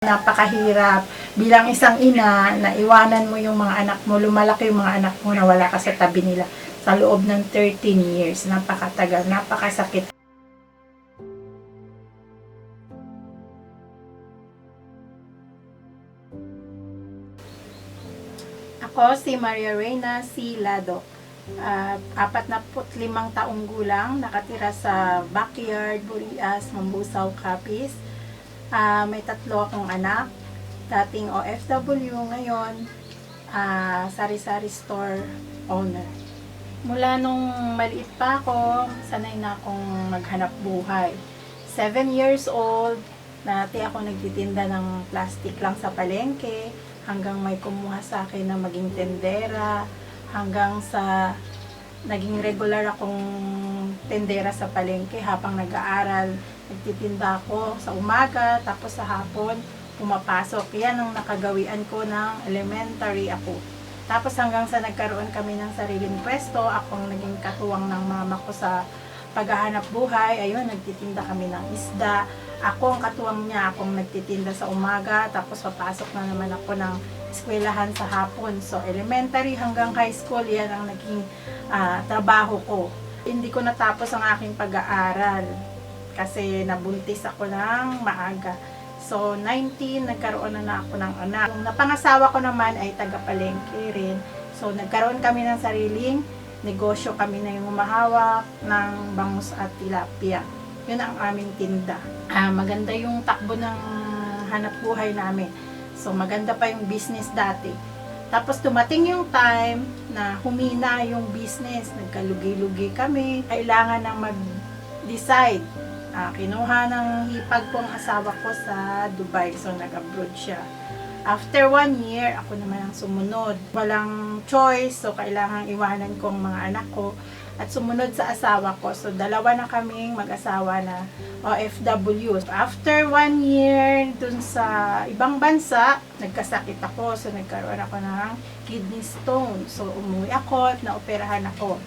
Napakahirap bilang isang ina na iwanan mo yung mga anak mo, lumalaki yung mga anak mo na wala ka sa tabi nila sa loob ng 13 years. Napakatagal, napakasakit. Ako si Maria Reyna C. Ladok. 45 taong gulang, nakatira sa backyard, Burias, Mambusaw, Capiz. May 3 akong anak, dating OFW, ngayon sari-sari store owner. Mula nung maliit pa ako, sanay na akong maghanap buhay. 7 years old, dati ako nagtitinda ng plastic lang sa palengke, hanggang may kumuha sa akin na maging tendera, hanggang sa naging regular akong tendera sa palengke habang nag-aaral. Nagtitinda ako sa umaga, tapos sa hapon pumapasok. Yan ang nakagawian ko ng elementary ako. Tapos hanggang sa nagkaroon kami ng sariling pwesto, akong naging katuwang ng mama ko sa paghahanap buhay. Ayun, nagtitinda kami ng isda. Ako ang katuwang niya, akong nagtitinda sa umaga, tapos papasok na naman ako ng eskwelahan sa hapon. So, elementary hanggang high school, yan ang naging trabaho ko. Hindi ko natapos ang aking pag-aaral kasi nabuntis ako ng maaga. So, 19, nagkaroon na ako ng anak. Yung napangasawa ko naman ay taga-palengke rin. So, nagkaroon kami ng sariling negosyo. Kami na yung humahawak ng bangus at tilapia. Yun ang aming tinda. Maganda yung takbo ng hanap buhay namin. So, maganda pa yung business dati. Tapos, dumating yung time na humina yung business. Nagkalugi-lugi kami. Kailangan nang mag-decide. Kinuha ng hipag ko ang asawa ko sa Dubai. So, nag-abroad siya. After 1 year, ako naman ang sumunod. Walang choice. So, kailangan iwanan ko ang mga anak ko at sumunod sa asawa ko. So, 2 na kaming mag-asawa na OFW. After 1 year, dun sa ibang bansa, nagkasakit ako. So, nagkaroon ako ng kidney stone. So, umuwi ako at naoperahan ako.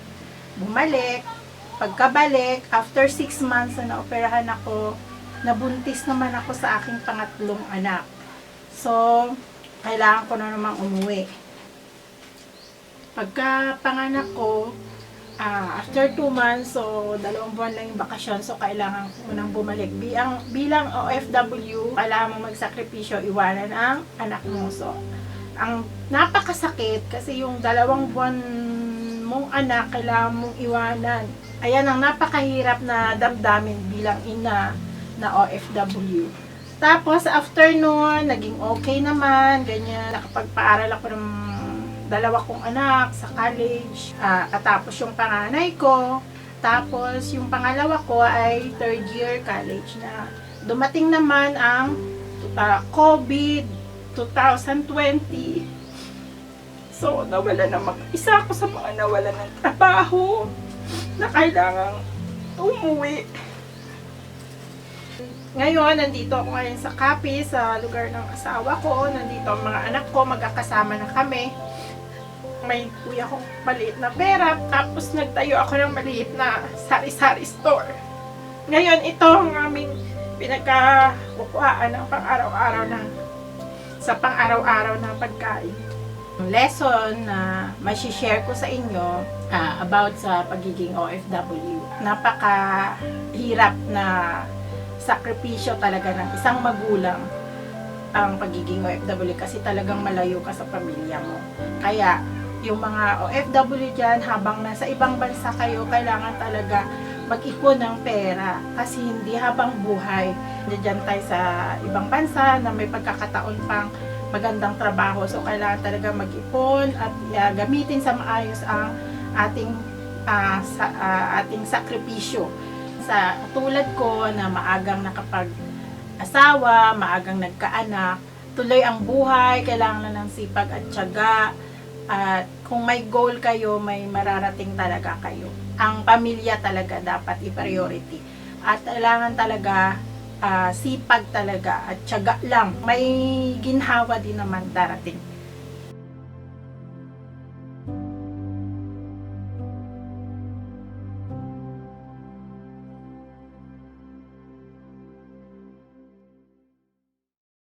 Bumalik. Pagkabalik, after 6 months na naoperahan ako, nabuntis naman ako sa aking pangatlong anak. So, kailangan ko na namang umuwi. Pagka panganak ko, after 2 months, so 2 buwan lang yung bakasyon, so kailangan ko nang bumalik. Bilang OFW, kailangan mo magsakripisyo, iwanan ang anak mo. So, ang napakasakit kasi yung 2 buwan mong anak, kailangan mong iwanan. Ayan ang napakahirap na damdamin bilang ina na OFW. Tapos, after nun, naging okay naman, ganyan. Nakapagpaaral ako ng 2 kong anak sa college. Katapos yung panganay ko. Tapos, yung pangalawa ko ay 3rd year college na. Dumating naman ang COVID 2020. So, nawala na isa ako sa mga nawala ng trabaho na kailangang umuwi. Ngayon, nandito ako ngayon sa Capiz, sa lugar ng asawa ko. Nandito ang mga anak ko, magkakasama na kami. May kuya kong maliit na pera, tapos nagtayo ako ng maliit na sari-sari store. Ngayon, ito ang aming pinagkakukuhaan ng pang-araw-araw sa pang-araw-araw na pagkain. Lesson na masishare ko sa inyo about sa pagiging OFW. Napakahirap na sakripisyo talaga ng isang magulang ang pagiging OFW kasi talagang malayo ka sa pamilya mo. Kaya yung mga OFW dyan, habang nasa ibang bansa kayo, kailangan talaga mag-ipon ng pera kasi hindi habang buhay. Diyan tayo sa ibang bansa na may pagkakataon pang magandang trabaho. So, kailangan talaga mag-ipon at gamitin sa maayos ang ating sakripisyo. Sa tulad ko na maagang nakapag-asawa, maagang nagkaanak, tuloy ang buhay, kailangan na ng sipag at tiyaga. At kung may goal kayo, may mararating talaga kayo. Ang pamilya talaga dapat i-priority. At kailangan talaga sipag talaga at tiyaga lang. May ginhawa din naman darating.